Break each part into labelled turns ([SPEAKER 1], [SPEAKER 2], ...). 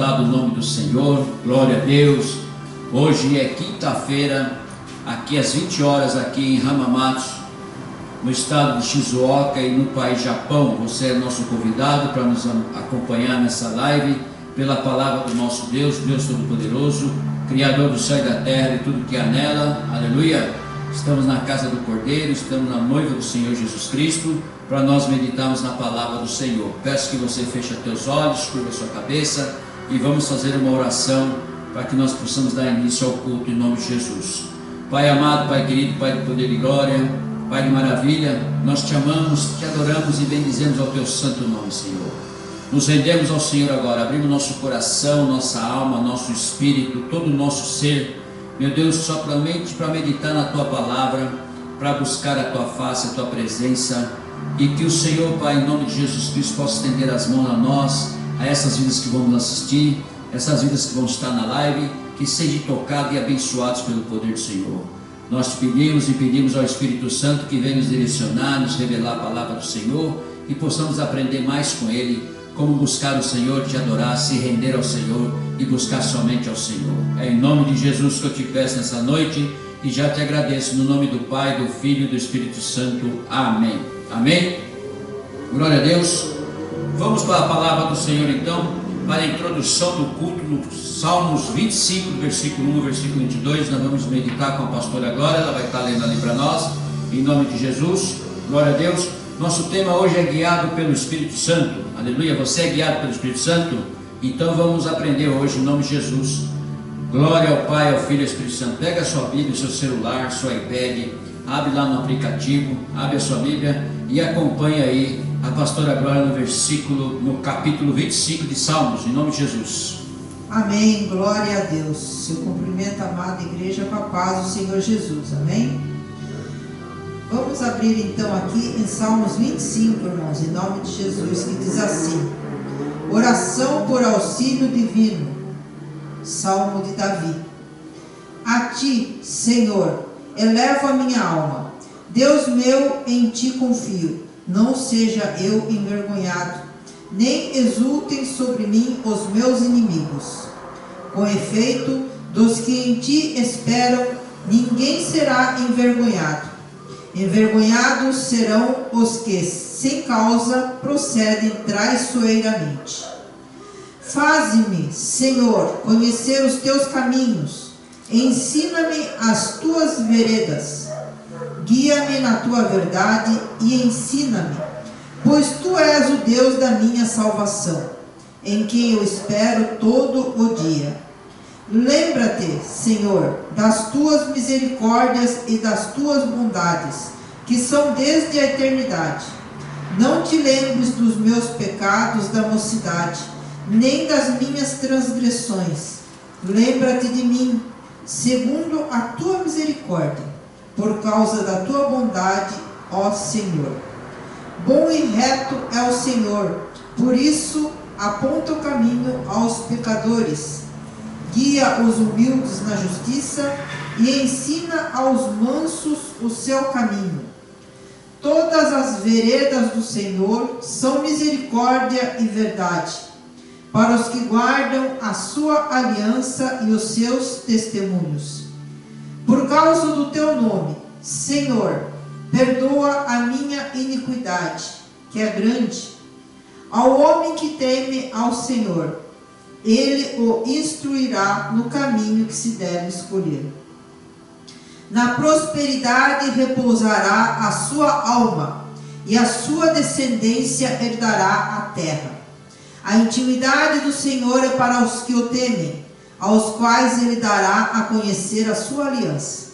[SPEAKER 1] exaltado o nome do Senhor, glória a Deus. Hoje é quinta-feira, aqui às 20 horas, aqui em Hamamatsu, no estado de Shizuoka e no país Japão. Você é nosso convidado para nos acompanhar nessa live pela palavra do nosso Deus, Deus Todo-Poderoso, Criador do céu e da terra e tudo que há nela. Aleluia! Estamos na casa do Cordeiro, estamos na noiva do Senhor Jesus Cristo, para nós meditarmos na palavra do Senhor. Peço que você feche teus olhos, curva sua cabeça e vamos fazer uma oração para que nós possamos dar início ao culto em nome de Jesus. Pai amado, Pai querido, Pai de poder e glória, Pai de maravilha, nós te amamos, te adoramos e bendizemos ao teu santo nome, Senhor. Nos rendemos ao Senhor agora, abrimos nosso coração, nossa alma, nosso espírito, todo o nosso ser, meu Deus, somente para meditar na tua palavra, para buscar a tua face, a tua presença, e que o Senhor, Pai, em nome de Jesus Cristo, possa estender as mãos a nós, a essas vidas que vão nos assistir, essas vidas que vão estar na live, que sejam tocados e abençoados pelo poder do Senhor. Nós te pedimos e pedimos ao Espírito Santo que venha nos direcionar, nos revelar a palavra do Senhor, e possamos aprender mais com Ele, como buscar o Senhor, te adorar, se render ao Senhor e buscar somente ao Senhor. É em nome de Jesus que eu te peço nessa noite e já te agradeço no nome do Pai, do Filho e do Espírito Santo. Amém. Amém. Glória a Deus. Vamos para a palavra do Senhor então, para a introdução do culto no Salmos 25, versículo 1, versículo 22. Nós vamos meditar com a pastora Glória, ela vai estar lendo ali para nós, em nome de Jesus. Glória a Deus. Nosso tema hoje é guiado pelo Espírito Santo. Aleluia, você é guiado pelo Espírito Santo? Então vamos aprender hoje em nome de Jesus. Glória ao Pai, ao Filho e ao Espírito Santo. Pega a sua Bíblia, seu celular, seu iPad, abre lá no aplicativo, abre a sua Bíblia e acompanha aí a pastora Glória no capítulo 25 de Salmos, em nome de Jesus.
[SPEAKER 2] Amém, glória a Deus. Eu cumprimento a amada igreja com a paz do Senhor Jesus, amém? Vamos abrir então aqui em Salmos 25, irmãos, em nome de Jesus, que diz assim: oração por auxílio divino, Salmo de Davi. A ti, Senhor, elevo a minha alma, Deus meu, em ti confio, não seja eu envergonhado, nem exultem sobre mim os meus inimigos. Com efeito, dos que em ti esperam, ninguém será envergonhado. Envergonhados serão os que, sem causa, procedem traiçoeiramente. Faze-me, Senhor, conhecer os teus caminhos, ensina-me as tuas veredas, guia-me na tua verdade e ensina-me, pois tu és o Deus da minha salvação, em quem eu espero todo o dia. Lembra-te, Senhor, das tuas misericórdias e das tuas bondades, que são desde a eternidade. Não te lembres dos meus pecados da mocidade, nem das minhas transgressões. Lembra-te de mim, segundo a tua misericórdia, por causa da tua bondade, ó Senhor. Bom e reto é o Senhor, por isso aponta o caminho aos pecadores. Guia os humildes na justiça e ensina aos mansos o seu caminho. Todas as veredas do Senhor são misericórdia e verdade, para os que guardam a sua aliança e os seus testemunhos. Por causa do teu nome, Senhor, perdoa a minha iniquidade, que é grande. Ao homem que teme ao Senhor, ele o instruirá no caminho que se deve escolher. Na prosperidade repousará a sua alma, e a sua descendência herdará a terra. A intimidade do Senhor é para os que o temem, aos quais ele dará a conhecer a sua aliança.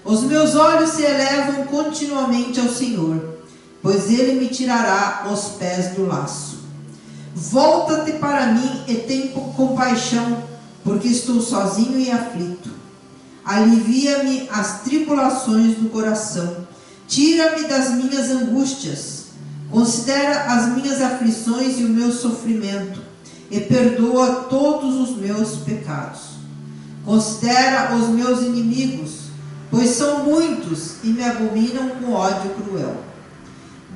[SPEAKER 2] Os meus olhos se elevam continuamente ao Senhor, pois ele me tirará os pés do laço. Volta-te para mim e tem compaixão, porque estou sozinho e aflito. Alivia-me as tribulações do coração, tira-me das minhas angústias. Considera as minhas aflições e o meu sofrimento, e perdoa todos os meus pecados. Considera os meus inimigos, pois são muitos e me abominam com ódio cruel.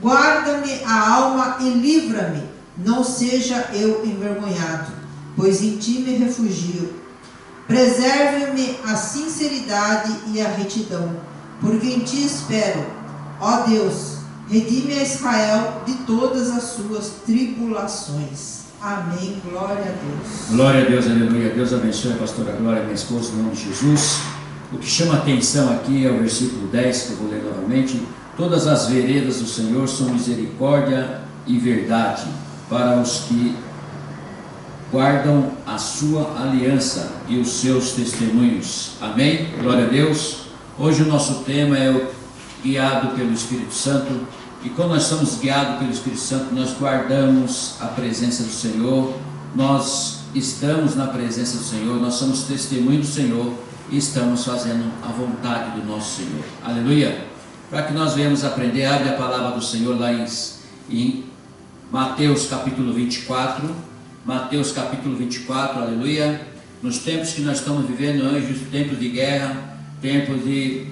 [SPEAKER 2] Guarda-me a alma e livra-me, não seja eu envergonhado. pois em ti me refugio. Preserve-me a sinceridade e a retidão, porque em ti espero. Ó Deus, redime a Israel de todas as suas tribulações. Amém. Glória a Deus.
[SPEAKER 1] Glória a Deus, aleluia. Deus abençoe a pastora Glória, minha esposa, em nome de Jesus. O que chama atenção aqui é o versículo 10, que eu vou ler novamente. Todas as veredas do Senhor são misericórdia e verdade para os que guardam a sua aliança e os seus testemunhos. Amém? Glória a Deus. Hoje o nosso tema é o guiado pelo Espírito Santo. E quando nós somos guiados pelo Espírito Santo, nós guardamos a presença do Senhor, nós estamos na presença do Senhor, nós somos testemunho do Senhor e estamos fazendo a vontade do nosso Senhor. Aleluia! Para que nós venhamos aprender, abre a palavra do Senhor lá em Mateus capítulo 24. Mateus capítulo 24, aleluia. Nos tempos que nós estamos vivendo hoje, tempos de guerra, tempos de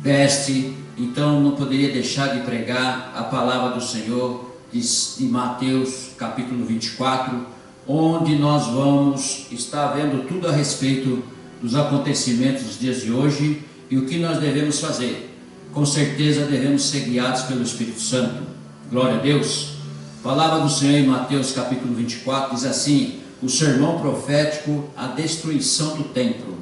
[SPEAKER 1] peste, então não poderia deixar de pregar a palavra do Senhor de Mateus capítulo 24, onde nós vamos estar vendo tudo a respeito dos acontecimentos dos dias de hoje e o que nós devemos fazer. Com certeza devemos ser guiados pelo Espírito Santo. Glória a Deus. A palavra do Senhor em Mateus capítulo 24 diz assim: o sermão profético, a destruição do templo.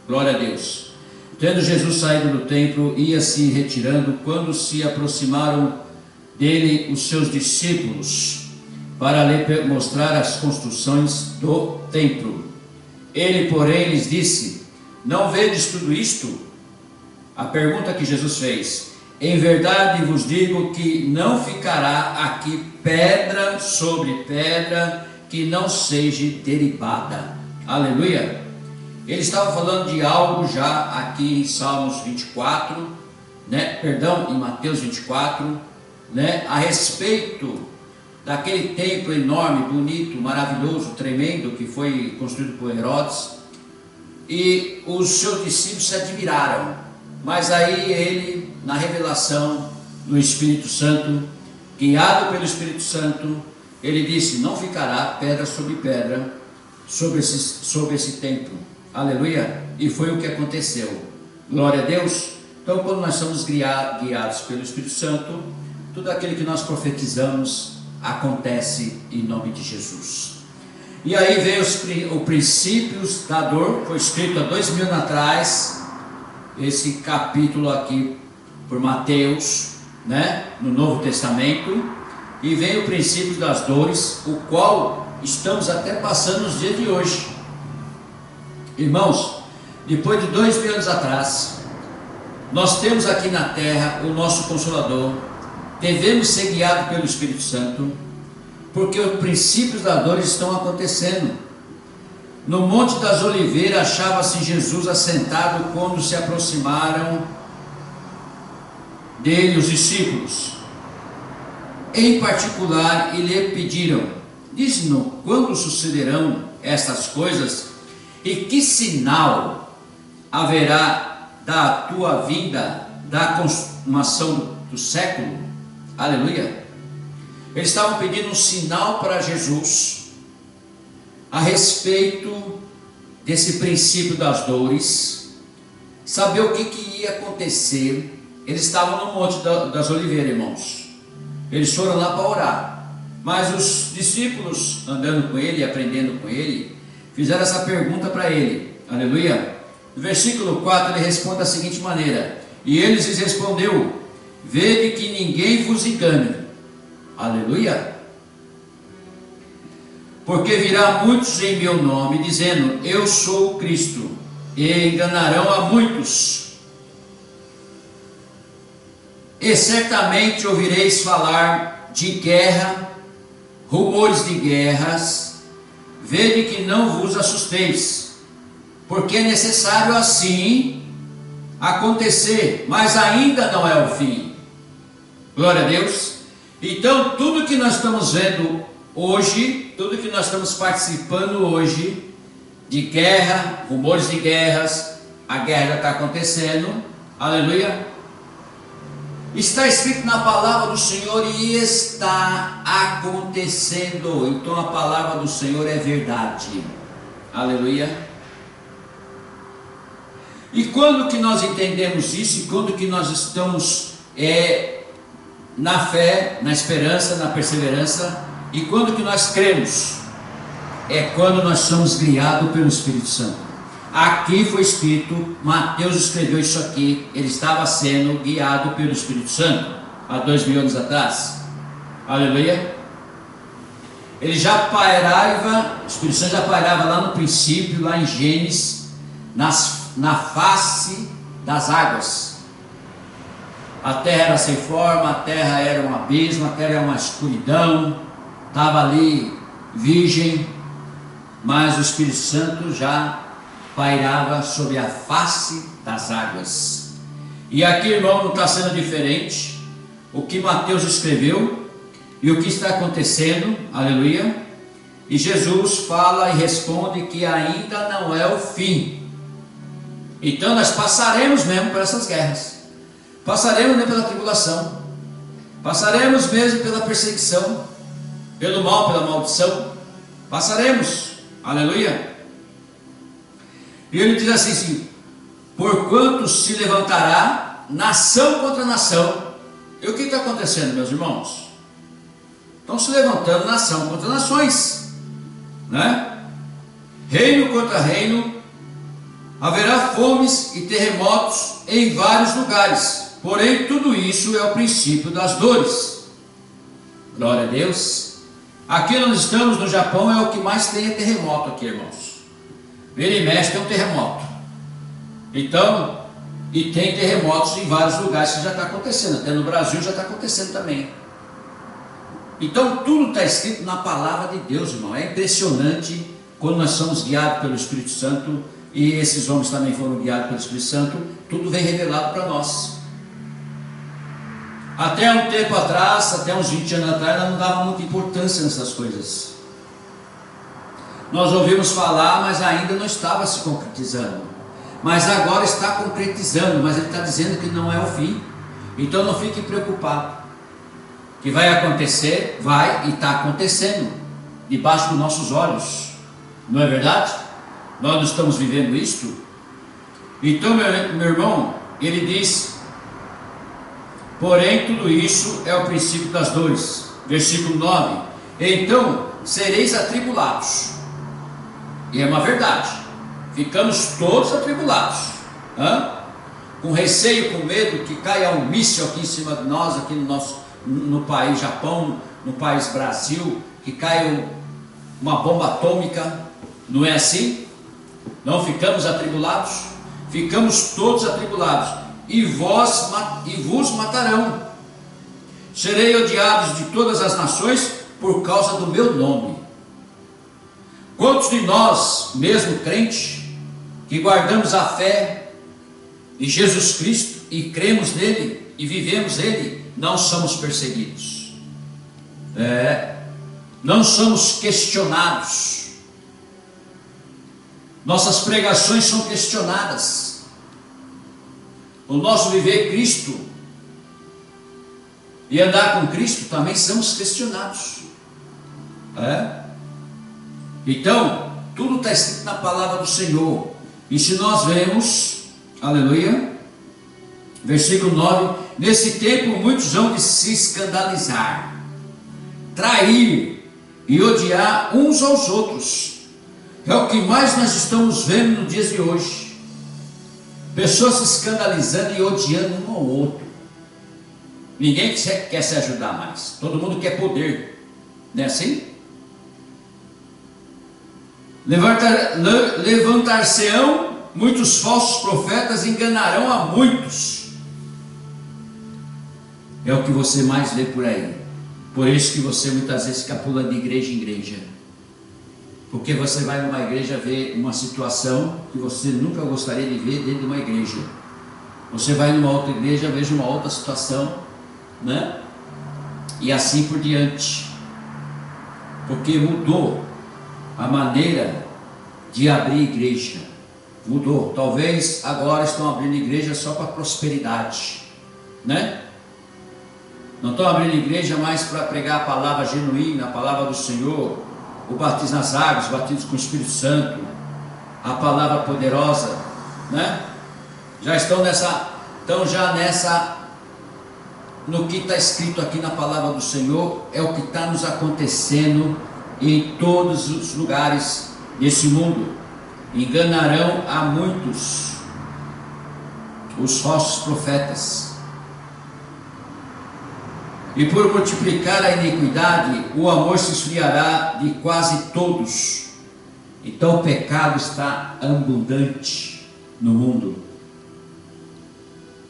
[SPEAKER 1] Glória a Deus. Tendo Jesus saído do templo, ia se retirando, quando se aproximaram dele os seus discípulos, para lhe mostrar as construções do templo. Ele, porém, lhes disse: não vedes tudo isto? A pergunta que Jesus fez: em verdade vos digo que não ficará aqui pedra sobre pedra que não seja derribada. Aleluia! Ele estava falando de algo já aqui em Salmos 24, em Mateus 24, a respeito daquele templo enorme, bonito, maravilhoso, tremendo, que foi construído por Herodes, e os seus discípulos se admiraram. Mas aí ele, na revelação do Espírito Santo, guiado pelo Espírito Santo, ele disse: não ficará pedra sobre pedra sobre esse templo. Aleluia! E foi o que aconteceu. Glória a Deus. Então, quando nós somos guiados pelo Espírito Santo, tudo aquilo que nós profetizamos acontece em nome de Jesus. E aí veio os princípios da dor. Foi escrito há 2000 anos atrás esse capítulo aqui por Mateus, no Novo Testamento, e vem o princípio das dores, o qual estamos até passando nos dias de hoje. Irmãos, depois de 2000 anos atrás, nós temos aqui na terra o nosso Consolador. Devemos ser guiados pelo Espírito Santo, porque os princípios das dores estão acontecendo. No Monte das Oliveiras achava-se Jesus assentado quando se aproximaram dele os discípulos, em particular, e lhe pediram: diz-nos quando sucederão estas coisas e que sinal haverá da tua vinda, da consumação do século? Aleluia! Eles estavam pedindo um sinal para Jesus a respeito desse princípio das dores, saber o que ia acontecer. Eles estavam no Monte das Oliveiras, irmãos. Eles foram lá para orar, mas os discípulos, andando com ele, aprendendo com ele, fizeram essa pergunta para ele. Aleluia! No versículo 4 ele responde da seguinte maneira: e eles lhes respondeu: vede que ninguém vos engane. Aleluia! Porque virá muitos em meu nome, dizendo: eu sou o Cristo, e enganarão a muitos. E certamente ouvireis falar de guerra, rumores de guerras. Vede que não vos assusteis, porque é necessário assim acontecer, mas ainda não é o fim. Glória a Deus. Então, tudo que nós estamos vendo hoje, tudo que nós estamos participando hoje, de guerra, rumores de guerras, a guerra já está acontecendo, aleluia. Está escrito na palavra do Senhor e está acontecendo. Então a palavra do Senhor é verdade. Aleluia. E quando que nós entendemos isso? E quando que nós estamos na fé, na esperança, na perseverança? E quando que nós cremos? É quando nós somos guiados pelo Espírito Santo. Aqui foi escrito, Mateus escreveu isso aqui, ele estava sendo guiado pelo Espírito Santo há 2000 anos atrás. Aleluia. Ele já pairava, o Espírito Santo já pairava lá no princípio, lá em Gênesis, na face das águas. A terra era sem forma, a terra era um abismo, a terra era uma escuridão, estava ali virgem, mas o Espírito Santo já pairava sobre a face das águas. E aqui, irmão, não está sendo diferente. O que Mateus escreveu e o que está acontecendo, aleluia. E Jesus fala e responde que ainda não é o fim. Então nós passaremos mesmo por essas guerras, passaremos mesmo pela tribulação, passaremos mesmo pela perseguição, pelo mal, pela maldição, passaremos, aleluia. E ele diz assim, porquanto se levantará nação contra nação. E o que está acontecendo, meus irmãos? Estão se levantando nação contra nações, né? Reino contra reino. Haverá fomes e terremotos em vários lugares, porém tudo isso é o princípio das dores. Glória a Deus. Aqui nós estamos no Japão, é o que mais tem terremoto aqui, irmãos. Vira e mexe tem um terremoto. Então, e tem terremotos em vários lugares que já está acontecendo, até no Brasil já está acontecendo também. Então tudo está escrito na palavra de Deus, irmão. É impressionante quando nós somos guiados pelo Espírito Santo. E esses homens também foram guiados pelo Espírito Santo. Tudo vem revelado para nós. Até um tempo atrás, até uns 20 anos atrás, nós não dávamos muita importância nessas coisas. Nós ouvimos falar, mas ainda não estava se concretizando. Mas agora está concretizando. Mas ele está dizendo que não é o fim. Então não fique preocupado. Que vai acontecer, vai e está acontecendo. Debaixo dos nossos olhos. Não é verdade? Nós não estamos vivendo isto. Então, meu irmão, ele diz, porém tudo isso é o princípio das dores. Versículo 9. Então sereis atribulados. E é uma verdade. Ficamos todos atribulados, com receio, com medo que caia um míssil aqui em cima de nós, aqui no país Japão, no país Brasil, que caia uma bomba atômica. Não é assim? Não ficamos atribulados? Ficamos todos atribulados. E vos matarão. Serei odiados de todas as nações por causa do meu nome. Quantos de nós, mesmo crentes, que guardamos a fé em Jesus Cristo e cremos nele e vivemos nele, não somos perseguidos? Não somos questionados. Nossas pregações são questionadas. O nosso viver Cristo e andar com Cristo também somos questionados. Então, tudo está escrito na palavra do Senhor. E se nós vemos, aleluia, versículo 9: nesse tempo muitos hão de se escandalizar, trair e odiar uns aos outros. É o que mais nós estamos vendo nos dias de hoje. Pessoas se escandalizando e odiando um ao outro. Ninguém quer se ajudar mais. Todo mundo quer poder. Não é assim? Levantar-se-ão muitos falsos profetas, enganarão a muitos. É o que você mais vê por aí. Por isso que você muitas vezes fica pulando de igreja em igreja. Porque você vai numa igreja ver uma situação que você nunca gostaria de ver dentro de uma igreja. Você vai numa outra igreja, veja uma outra situação, né? E assim por diante. Porque mudou a maneira de abrir igreja. Mudou. Talvez agora estão abrindo igreja só para prosperidade, né? Não estão abrindo igreja mais para pregar a palavra genuína, a palavra do Senhor, o batismo nas águas, o batismo com o Espírito Santo, a palavra poderosa, né? Já estão no que está escrito aqui na palavra do Senhor, é o que está nos acontecendo em todos os lugares desse mundo. Enganarão a muitos os falsos profetas. E por multiplicar a iniquidade, o amor se esfriará de quase todos. Então o pecado está abundante no mundo.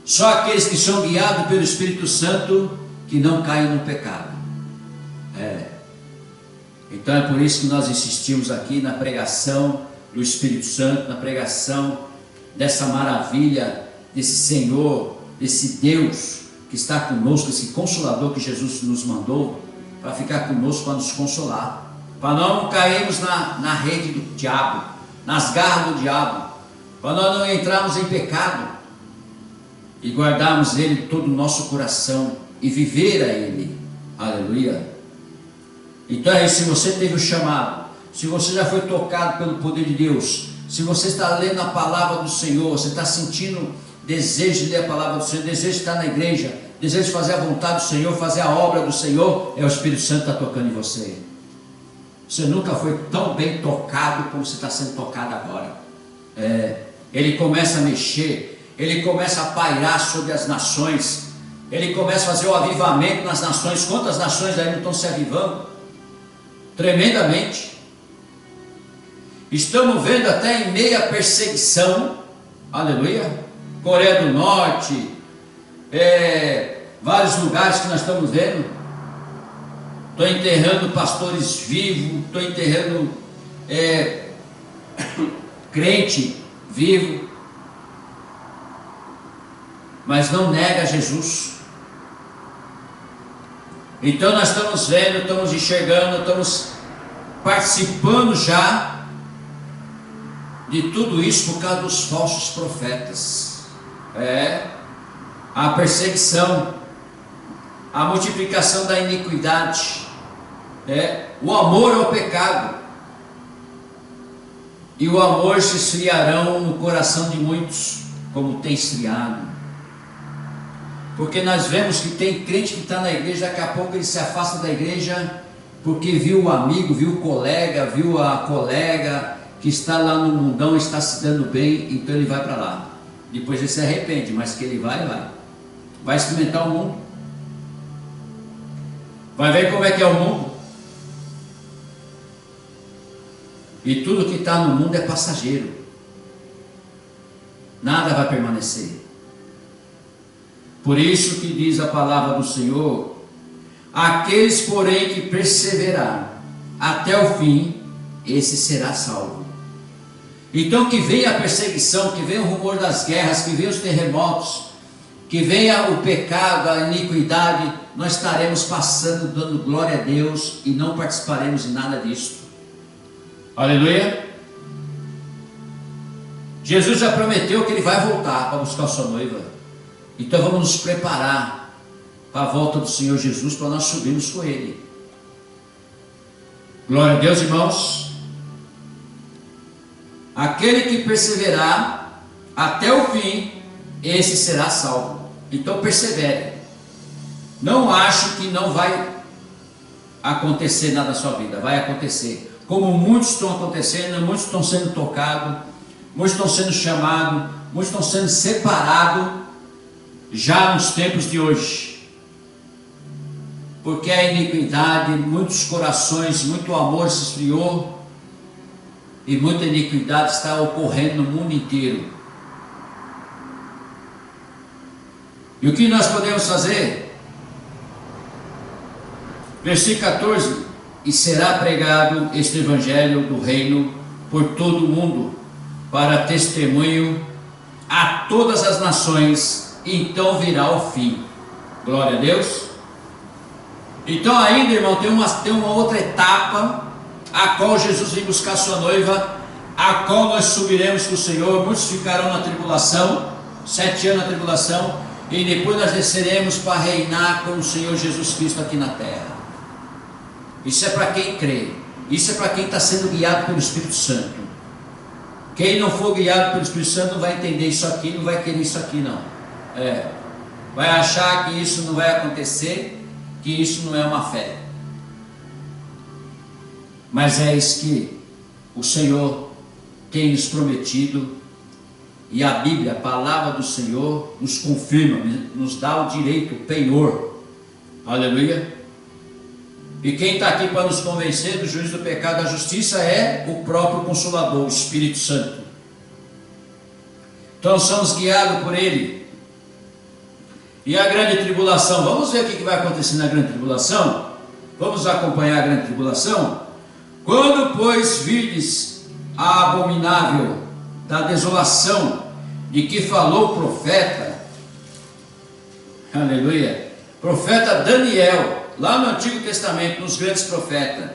[SPEAKER 1] Só aqueles que são guiados pelo Espírito Santo que não caem no pecado. Então é por isso que nós insistimos aqui na pregação do Espírito Santo, na pregação dessa maravilha, desse Senhor, desse Deus que está conosco, esse Consolador que Jesus nos mandou para ficar conosco, para nos consolar, para nós não cairmos na rede do diabo, nas garras do diabo, para nós não entrarmos em pecado e guardarmos Ele todo o nosso coração e viver a Ele. Aleluia. Então é isso. Se você teve o chamado, se você já foi tocado pelo poder de Deus, se você está lendo a palavra do Senhor, você está sentindo desejo de ler a palavra do Senhor, desejo de estar na igreja, desejo de fazer a vontade do Senhor, fazer a obra do Senhor, é o Espírito Santo que está tocando em você. Você nunca foi tão bem tocado como você está sendo tocado agora. Ele começa a mexer, ele começa a pairar sobre as nações, ele começa a fazer o avivamento nas nações. Quantas nações aí não estão se avivando? Tremendamente. Estamos vendo até em meio à perseguição, aleluia, Coreia do Norte, vários lugares que nós estamos vendo, estou enterrando pastores vivos, estou enterrando crente vivo, mas não nega Jesus. Então nós estamos vendo, estamos enxergando, estamos participando já de tudo isso por causa dos falsos profetas. A perseguição, a multiplicação da iniquidade, o amor ao pecado, e o amor se esfriarão no coração de muitos, como tem esfriado. Porque nós vemos que tem crente que está na igreja, daqui a pouco ele se afasta da igreja, porque viu o amigo, viu o colega, viu a colega que está lá no mundão, está se dando bem, então ele vai para lá. Depois ele se arrepende, mas que ele vai experimentar o mundo, vai ver como é que é o mundo, e tudo que está no mundo é passageiro, nada vai permanecer. Por isso que diz a palavra do Senhor: aqueles porém que perseverar até o fim, esse será salvo. Então que venha a perseguição, que venha o rumor das guerras, que venha os terremotos, que venha o pecado, a iniquidade, nós estaremos passando, dando glória a Deus, e não participaremos de nada disso. Aleluia. Jesus já prometeu que Ele vai voltar para buscar a sua noiva. Então vamos nos preparar para a volta do Senhor Jesus, para nós subirmos com Ele. Glória a Deus, irmãos. Aquele que perseverar até o fim, esse será salvo. Então persevere. Não ache que não vai acontecer nada na sua vida. Vai acontecer. Como muitos estão acontecendo, muitos estão sendo tocados, muitos estão sendo chamados, muitos estão sendo separados já nos tempos de hoje. Porque a iniquidade, muitos corações, muito amor se esfriou, e muita iniquidade está ocorrendo no mundo inteiro. E o que nós podemos fazer? Versículo 14: e será pregado este evangelho do reino por todo o mundo, para testemunho a todas as nações, e então virá o fim. Glória a Deus. Então ainda, irmão, tem uma outra etapa, a qual Jesus vem buscar sua noiva, a qual nós subiremos com o Senhor. Muitos ficarão na tribulação, 7 anos na tribulação, E depois nós desceremos para reinar com o Senhor Jesus Cristo aqui na terra. Isso é para quem crê. Isso é para quem está sendo guiado pelo Espírito Santo. Quem não for guiado pelo Espírito Santo não vai entender isso aqui, não vai querer isso aqui não. Vai achar que isso não vai acontecer, que isso não é uma fé. Mas é isso que o Senhor tem nos prometido. E a Bíblia, a palavra do Senhor, nos confirma, nos dá o direito, o penhor. Aleluia. E quem está aqui para nos convencer do juízo do pecado e da justiça é o próprio Consolador, o Espírito Santo. Então somos guiados por Ele. E a grande tribulação, vamos ver o que vai acontecer na grande tribulação? Vamos acompanhar a grande tribulação? Quando, pois, virdes a abominável da desolação de que falou o profeta, aleluia, profeta Daniel, lá no Antigo Testamento, nos grandes profetas,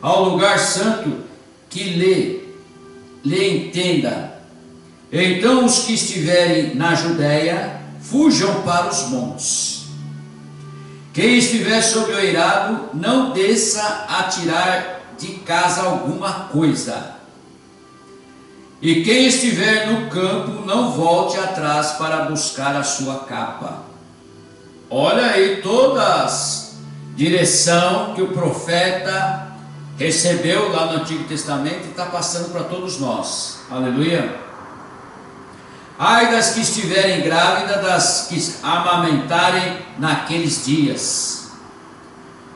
[SPEAKER 1] ao lugar santo, que lhe entenda. Então os que estiverem na Judéia, fujam para os montes. Quem estiver sobre o eirado, não desça a tirar de casa alguma coisa. E quem estiver no campo, não volte atrás para buscar a sua capa. Olha aí todas direção que o profeta recebeu lá no Antigo Testamento e está passando para todos nós. Aleluia. Ai das que estiverem grávidas, das que amamentarem naqueles dias.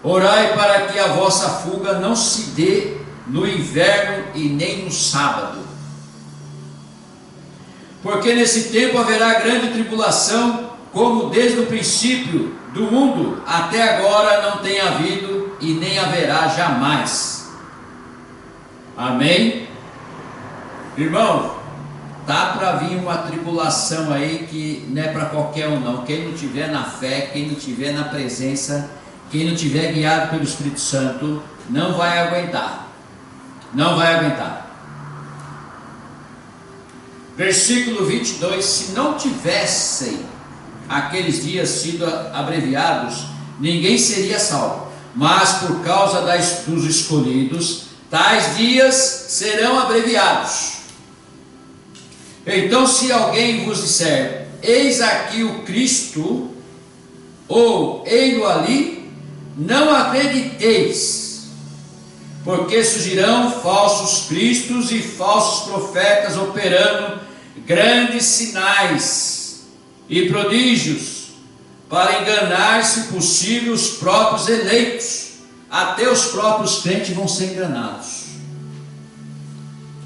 [SPEAKER 1] Orai para que a vossa fuga não se dê no inverno e nem no sábado. Porque nesse tempo haverá grande tribulação, como desde o princípio do mundo até agora não tem havido e nem haverá jamais. Amém? Irmão, tá para vir uma tribulação aí que não é para qualquer um não. Quem não tiver na fé, quem não tiver na presença, quem não tiver guiado pelo Espírito Santo, não vai aguentar. Não vai aguentar. Versículo 22, se não tivessem aqueles dias sido abreviados, ninguém seria salvo, mas por causa dos escolhidos, tais dias serão abreviados. Então se alguém vos disser, eis aqui o Cristo, ou ei-lo ali, não acrediteis, porque surgirão falsos cristos e falsos profetas operando grandes sinais e prodígios, para enganar, se possível, os próprios eleitos. Até os próprios crentes vão ser enganados.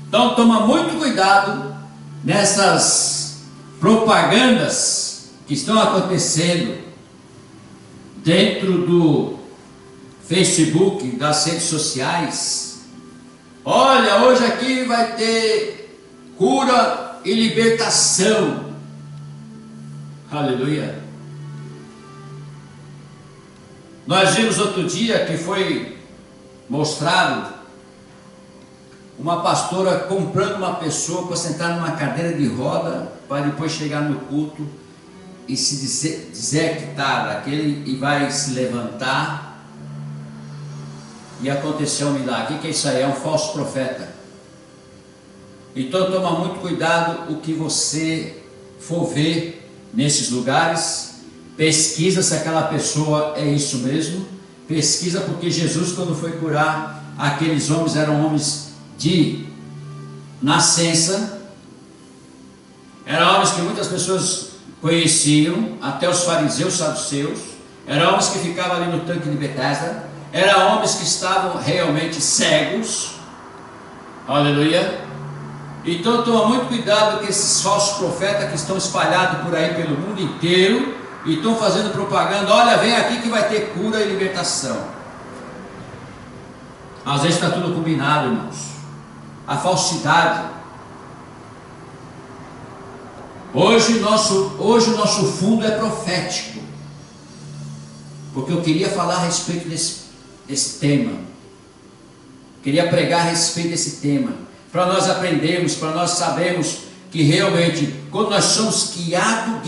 [SPEAKER 1] Então toma muito cuidado nessas propagandas que estão acontecendo dentro do Facebook, das redes sociais. Olha, hoje aqui vai ter cura e libertação. Aleluia. Nós vimos outro dia que foi mostrado uma pastora comprando uma pessoa para sentar numa cadeira de roda, para depois chegar no culto e se dizer que está daquele e vai se levantar e acontecer um milagre. O que é isso aí? É um falso profeta. Então toma muito cuidado o que você for ver nesses lugares. Pesquisa se aquela pessoa é isso mesmo. Pesquisa, porque Jesus, quando foi curar aqueles homens, eram homens de nascença, eram homens que muitas pessoas conheciam, até os fariseus, saduceus, eram homens que ficavam ali no tanque de Betesda, eram homens que estavam realmente cegos. Aleluia. Então toma muito cuidado com esses falsos profetas que estão espalhados por aí pelo mundo inteiro e estão fazendo propaganda. Olha, vem aqui que vai ter cura e libertação. Às vezes está tudo combinado, irmãos. A falsidade. Hoje o nosso fundo é profético, porque eu queria falar a respeito desse tema. Queria pregar a respeito desse tema, para nós aprendermos, para nós sabermos que realmente, quando nós somos guiados,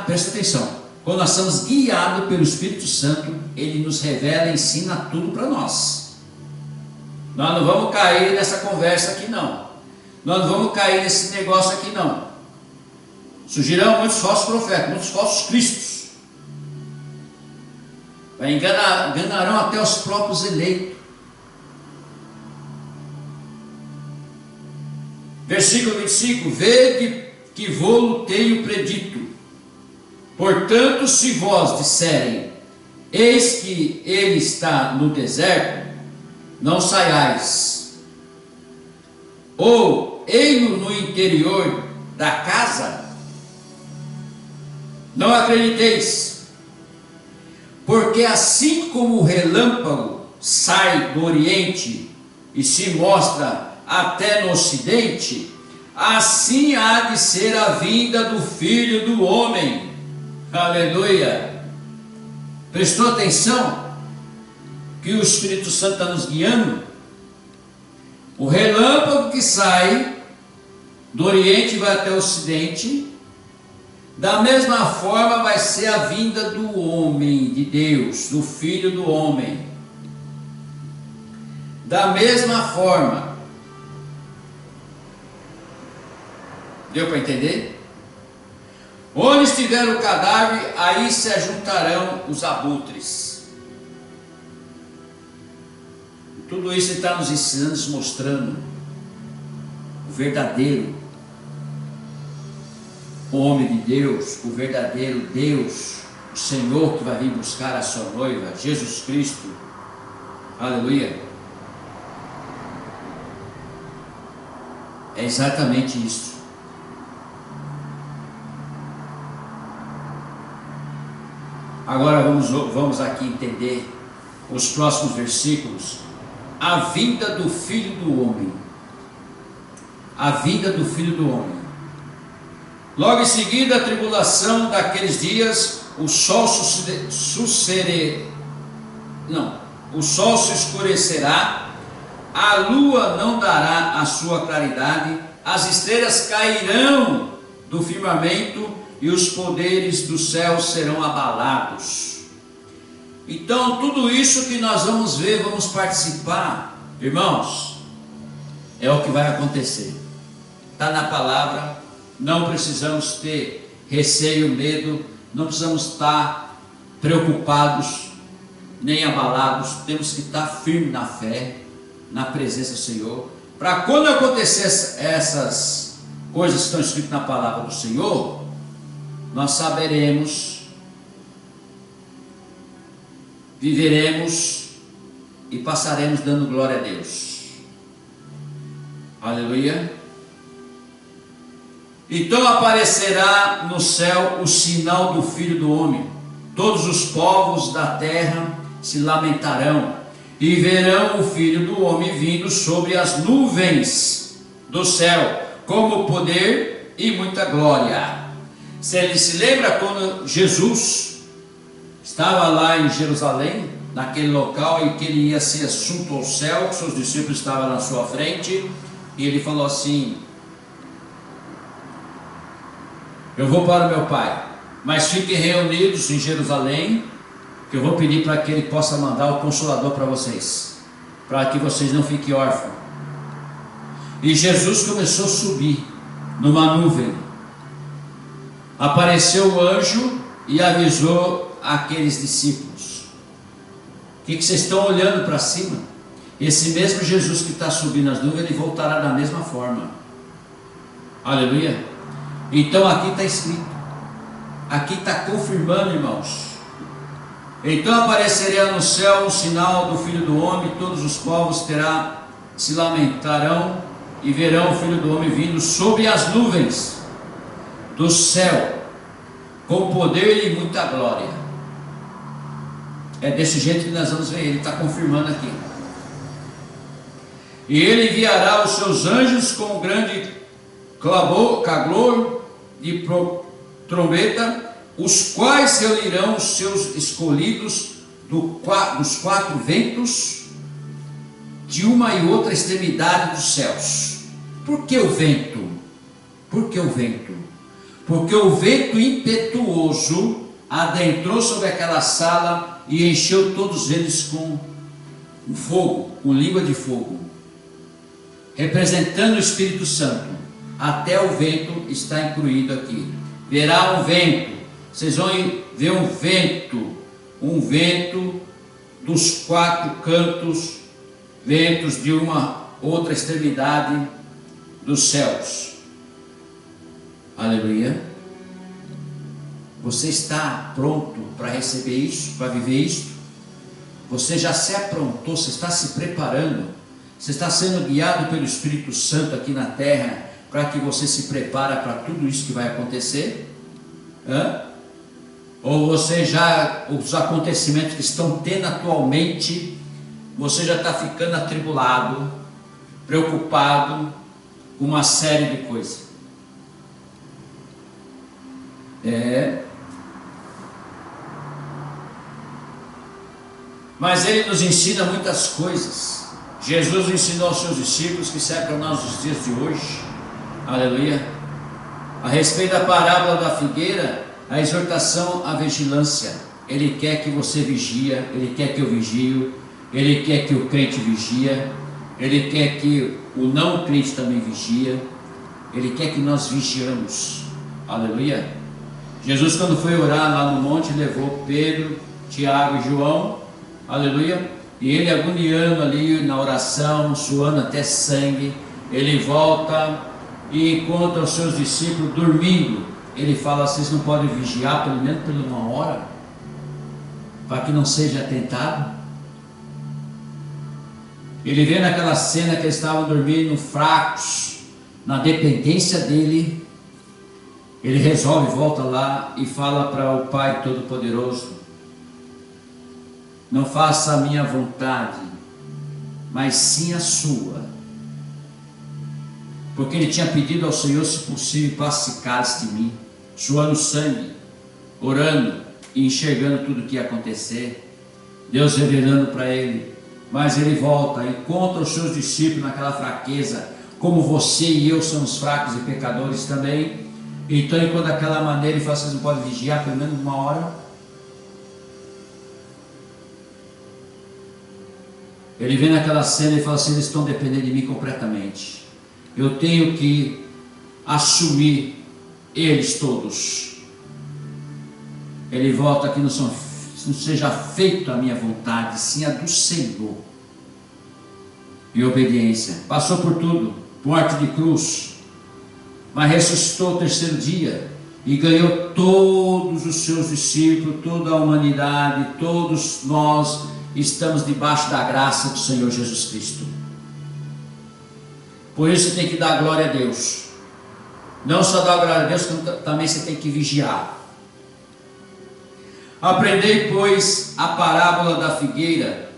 [SPEAKER 1] presta atenção, quando nós somos guiados pelo Espírito Santo, Ele nos revela e ensina tudo para nós. Nós não vamos cair nessa conversa aqui não. Nós não vamos cair nesse negócio aqui não. Surgirão muitos falsos profetas, muitos falsos cristos. Enganarão até os próprios eleitos. Versículo 25: vede que vô-lo tenho predito. Portanto, se vós disserem, eis que ele está no deserto, não saiais. Ou ei-lo no interior da casa, não acrediteis. Porque assim como o relâmpago sai do oriente e se mostra até no ocidente, assim há de ser a vinda do Filho do Homem. Aleluia! Prestou atenção que o Espírito Santo está nos guiando? O relâmpago que sai do oriente e vai até o ocidente, da mesma forma vai ser a vinda do homem de Deus, do Filho do Homem. Da mesma forma. Deu para entender? Onde estiver o cadáver, aí se ajuntarão os abutres. Tudo isso ele está nos ensinando, nos mostrando o verdadeiro homem de Deus, o verdadeiro Deus, o Senhor que vai vir buscar a sua noiva, Jesus Cristo. Aleluia. É exatamente isso. Agora vamos aqui entender os próximos versículos. A vinda do Filho do Homem. A vinda do Filho do Homem. Logo em seguida, a tribulação daqueles dias, o sol se escurecerá, a lua não dará a sua claridade, as estrelas cairão do firmamento e os poderes do céu serão abalados. Então, tudo isso que nós vamos ver, vamos participar, irmãos, é o que vai acontecer. Está na palavra. Não precisamos ter receio, medo, não precisamos estar preocupados, nem abalados. Temos que estar firmes na fé, na presença do Senhor, para quando acontecer essas coisas que estão escritas na palavra do Senhor, nós saberemos, viveremos e passaremos dando glória a Deus. Aleluia. Então aparecerá no céu o sinal do Filho do Homem. Todos os povos da terra se lamentarão e verão o Filho do Homem vindo sobre as nuvens do céu, com poder e muita glória. Você se lembra quando Jesus estava lá em Jerusalém, naquele local em que ele ia ser assunto ao céu, que seus discípulos estavam na sua frente, e ele falou assim: eu vou para o meu Pai, mas fiquem reunidos em Jerusalém, que eu vou pedir para que Ele possa mandar o Consolador para vocês, para que vocês não fiquem órfãos. E Jesus começou a subir numa nuvem. Apareceu o anjo e avisou aqueles discípulos: o que vocês estão olhando para cima? Esse mesmo Jesus que está subindo as nuvens, Ele voltará da mesma forma. Aleluia. Então aqui está escrito, aqui está confirmando, irmãos. Então aparecerá no céu um sinal do Filho do Homem, todos os povos se lamentarão e verão o Filho do Homem vindo sobre as nuvens do céu, com poder e muita glória. É desse jeito que nós vamos ver, ele está confirmando aqui. E ele enviará os seus anjos com um grande clamor de trombeta, os quais reunirão os seus escolhidos dos quatro ventos, de uma e outra extremidade dos céus. Por que o vento? Por que o vento? Porque o vento impetuoso adentrou sobre aquela sala e encheu todos eles com fogo, com língua de fogo, representando o Espírito Santo. Até o vento está incluído aqui. Verá um vento, vocês vão ver um vento dos quatro cantos, ventos de uma outra extremidade dos céus. Aleluia. Você está pronto para receber isso, para viver isso? Você já se aprontou, você está se preparando, você está sendo guiado pelo Espírito Santo aqui na terra, para que você se prepare para tudo isso que vai acontecer? Ou você já, os acontecimentos que estão tendo atualmente, você já está ficando atribulado, preocupado com uma série de coisas? Mas ele nos ensina muitas coisas. Jesus ensinou aos seus discípulos, que serve para nós nos dias de hoje, aleluia, a respeito da parábola da figueira, a exortação à vigilância. Ele quer que você vigia, ele quer que eu vigio, ele quer que o crente vigia, ele quer que o não crente também vigia, ele quer que nós vigiamos, aleluia. Jesus, quando foi orar lá no monte, levou Pedro, Tiago e João, aleluia, e ele agoniando ali na oração, suando até sangue, ele volta e encontra os seus discípulos dormindo. Ele fala: vocês não podem vigiar pelo menos por uma hora, para que não seja tentado? Ele vê naquela cena que eles estavam dormindo fracos, na dependência dele. Ele resolve, volta lá e fala para o Pai Todo-Poderoso: não faça a minha vontade, mas sim a sua. Porque ele tinha pedido ao Senhor, se possível, passe-se de mim, suando sangue, orando e enxergando tudo o que ia acontecer. Deus revelando para ele. Mas ele volta, encontra os seus discípulos naquela fraqueza, como você e eu somos fracos e pecadores também. Então, enquanto daquela maneira, ele fala: vocês não podem vigiar pelo menos uma hora? Ele vem naquela cena e fala assim: eles estão dependendo de mim completamente. Eu tenho que assumir eles todos. Ele volta aqui: não seja feita a minha vontade, sim a do Senhor. E obediência. Passou por tudo, morte de cruz, mas ressuscitou o terceiro dia e ganhou todos os seus discípulos, toda a humanidade. Todos nós estamos debaixo da graça do Senhor Jesus Cristo. Por isso você tem que dar glória a Deus. Não só dar glória a Deus, como também você tem que vigiar. Aprendei, pois, a parábola da figueira,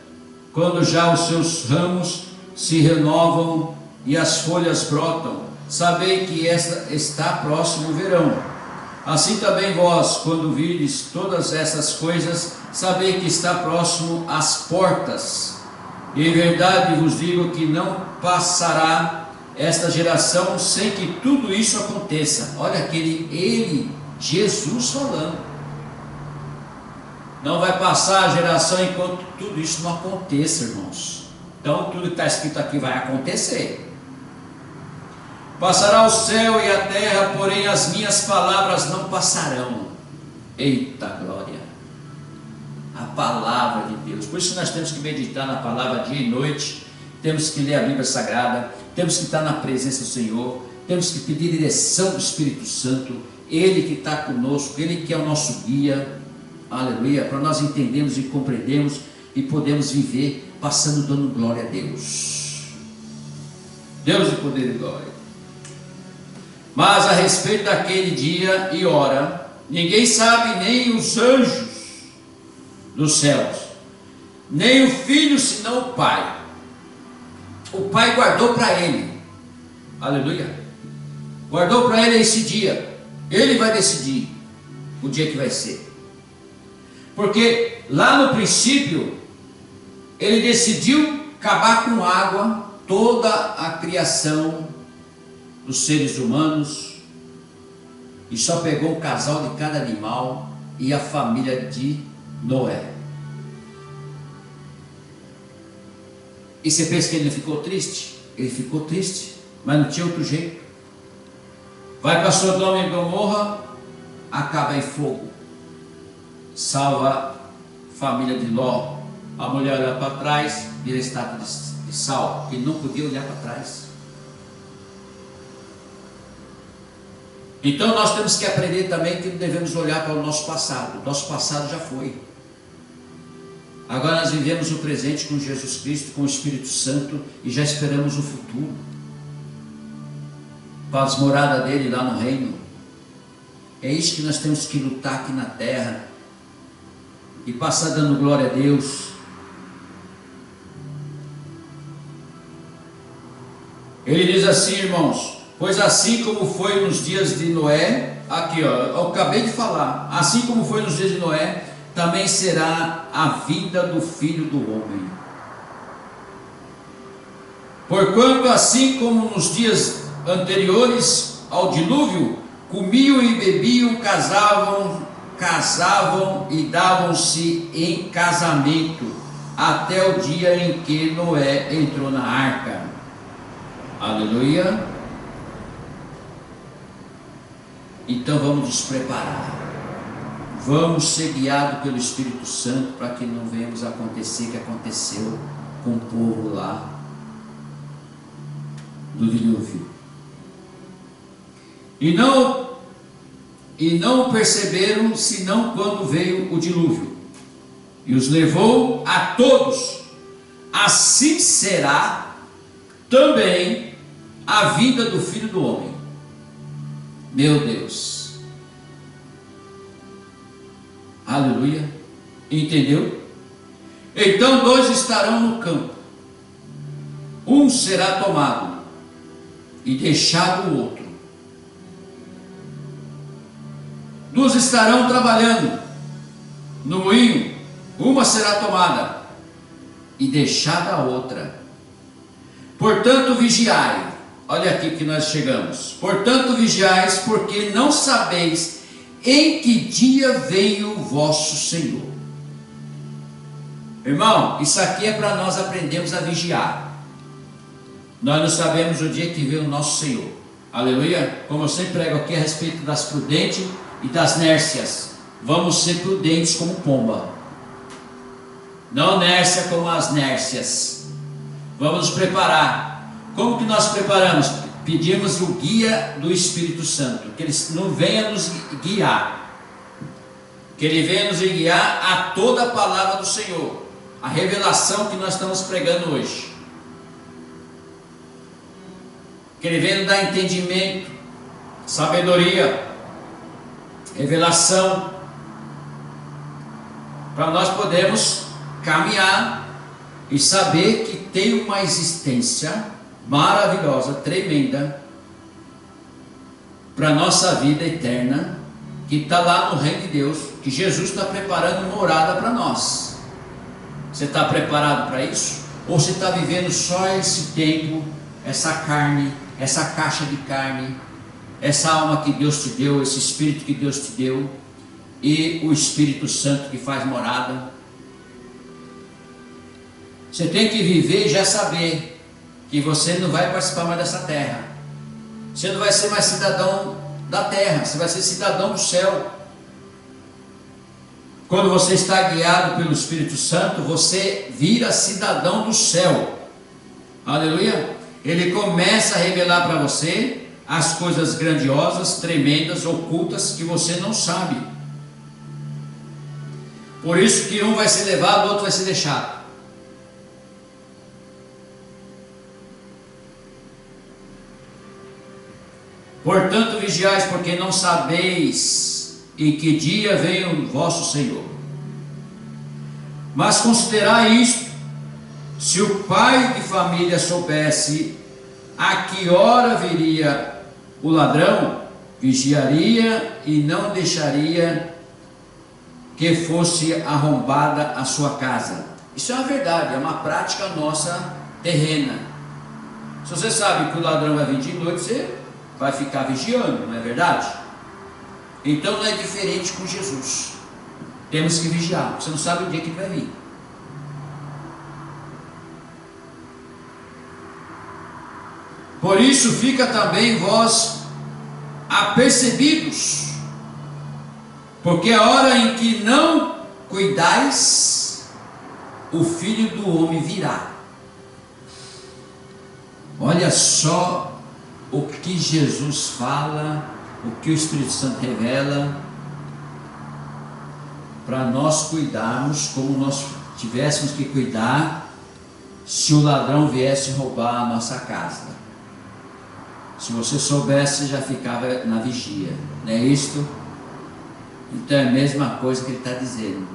[SPEAKER 1] quando já os seus ramos se renovam e as folhas brotam, sabei que está próximo o verão. Assim também vós, quando virdes todas essas coisas, sabei que está próximo às portas. E em verdade vos digo que não passará esta geração sem que tudo isso aconteça. Olha ele, Jesus falando. Não vai passar a geração enquanto tudo isso não aconteça, irmãos. Então tudo que está escrito aqui vai acontecer. Passará o céu e a terra, porém as minhas palavras não passarão. Eita glória! A palavra de Deus. Por isso nós temos que meditar na palavra dia e noite. Temos que ler a Bíblia Sagrada. Temos que estar na presença do Senhor. Temos que pedir direção do Espírito Santo. Ele que está conosco, Ele que é o nosso guia. Aleluia! Para nós entendermos e compreendermos e podemos viver passando, dando glória a Deus. Deus de poder e glória. Mas a respeito daquele dia e hora, ninguém sabe, nem os anjos dos céus, nem o Filho, senão o Pai. O Pai guardou para ele, aleluia, guardou para ele esse dia. Ele vai decidir o dia que vai ser, porque lá no princípio ele decidiu acabar com água toda a criação dos seres humanos, e só pegou um casal de cada animal e a família de Noé. E você pensa que ele não ficou triste? Ele ficou triste, mas não tinha outro jeito. Vai para Sodoma e Gomorra, acaba em fogo, salva a família de Ló. A mulher olha para trás, vira estátua de sal, porque não podia olhar para trás. Então nós temos que aprender também que não devemos olhar para o nosso passado. O nosso passado já foi. Agora nós vivemos o presente com Jesus Cristo, com o Espírito Santo, e já esperamos o futuro, para as moradas dele lá no reino. É isso que nós temos que lutar aqui na terra, e passar dando glória a Deus. Ele diz assim, irmãos: pois assim como foi nos dias de Noé, aqui ó, eu acabei de falar, assim como foi nos dias de Noé, também será a vida do Filho do Homem. Porquanto assim como nos dias anteriores ao dilúvio, comiam e bebiam, casavam e davam-se em casamento, até o dia em que Noé entrou na arca. Aleluia. Então vamos nos preparar. Vamos ser guiados pelo Espírito Santo, para que não venhamos a acontecer o que aconteceu com o povo lá do dilúvio. E não perceberam, senão quando veio o dilúvio, e os levou a todos. Assim será também a vida do Filho do Homem. Meu Deus. Aleluia. Entendeu? Então 2 estarão no campo, um será tomado e deixado o outro. 2 estarão trabalhando no moinho, uma será tomada e deixada a outra. Portanto vigiai. Olha aqui que nós chegamos. Portanto vigiais, porque não sabeis em que dia veio o vosso Senhor. Irmão, isso aqui é para nós aprendermos a vigiar. Nós não sabemos o dia que veio o nosso Senhor. Aleluia. Como eu sempre prego aqui a respeito das prudentes e das nércias. Vamos ser prudentes como pomba, não nércia como as nércias. Vamos nos preparar. Como que nós preparamos? Pedimos o guia do Espírito Santo, que Ele não venha nos guiar, que Ele venha nos guiar a toda a palavra do Senhor, a revelação que nós estamos pregando hoje, que Ele venha nos dar entendimento, sabedoria, revelação, para nós podermos caminhar e saber que tem uma existência maravilhosa, tremenda, para a nossa vida eterna, que está lá no reino de Deus, que Jesus está preparando morada para nós. Você está preparado para isso? Ou você está vivendo só esse tempo, essa carne, essa caixa de carne, essa alma que Deus te deu, esse Espírito que Deus te deu, e o Espírito Santo que faz morada? Você tem que viver e já saber que você não vai participar mais dessa terra. Você não vai ser mais cidadão da terra, você vai ser cidadão do céu. Quando você está guiado pelo Espírito Santo, você vira cidadão do céu. Aleluia. Ele começa a revelar para você as coisas grandiosas, tremendas, ocultas, que você não sabe. Por isso que um vai ser levado, o outro vai ser deixado. Portanto vigiais, porque não sabeis em que dia vem o vosso Senhor. Mas considerai isto: se o pai de família soubesse a que hora viria o ladrão, vigiaria e não deixaria que fosse arrombada a sua casa. Isso é uma verdade, é uma prática nossa terrena. Se você sabe que o ladrão vai vir de noite, você vai ficar vigiando, não é verdade? Então não é diferente com Jesus. Temos que vigiar, porque você não sabe o dia que ele vai vir. Por isso fica também vós apercebidos, porque a hora em que não cuidais, o Filho do Homem virá. Olha só o que Jesus fala, o que o Espírito Santo revela, para nós cuidarmos como nós tivéssemos que cuidar se o ladrão viesse roubar a nossa casa. Se você soubesse, já ficava na vigia, não é isto? Então é a mesma coisa que ele está dizendo.